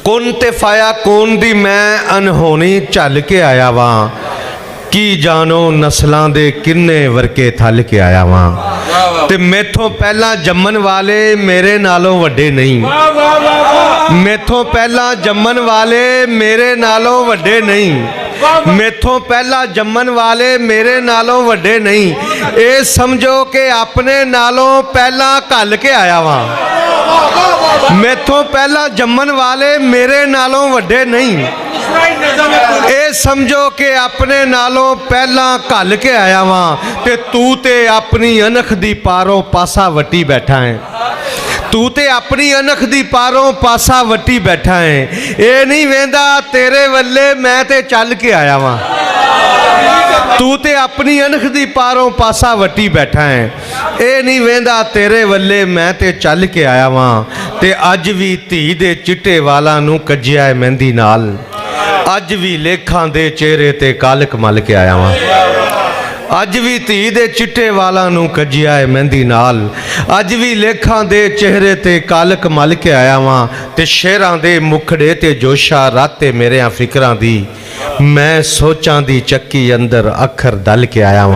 कुन ते फाया कौन दी मैं अनहोनी झल के आया वां की जानो नस्लां दे किन्ने वरके थल के आया वां ते मैथों पहला जम्मन वाले मेरे नालों वड्डे नहीं मैथों पहला जम्मन वाले मेरे नालों वड्डे नहीं मैथों पहला जम्मन वाले मेरे नालों वड्डे नहीं ये समझो कि अपने नालों पहला घल के आया वां मैथों पहला जम्मन वाले मेरे नालों वड्डे नहीं ये समझो कि अपने नालों पहला घल के आया वां ते तू ते अपनी अनख दी पारों पासा वटी बैठा है तू ते अपनी अनख दी पारों पासा वटी बैठा है ये नहीं वेंदा तेरे वल्ले मैं ते चल के आया वां तू ते अपनी अनख दी पारों पासा वटी बैठा है ये नहीं वेंदा तेरे वल्ले मैं ते चल के आया वां ते अज भी धी दे चिट्टे वालां नूं कज्जिया है मेहंदी नाल अज भी लेखां दे चेहरे ते कालक मल के आया वां अज भी धी दे चिट्टे वालां नूं कज्जिया है मेहंदी नाल अज भी लेखां दे चेहरे ते कालक मल के आया वां ते शेरां दे मुखड़े ते जोशा राते मेरियां फिकरां दी मैं सोचां दी चक्की अंदर अखर दल के आया वां।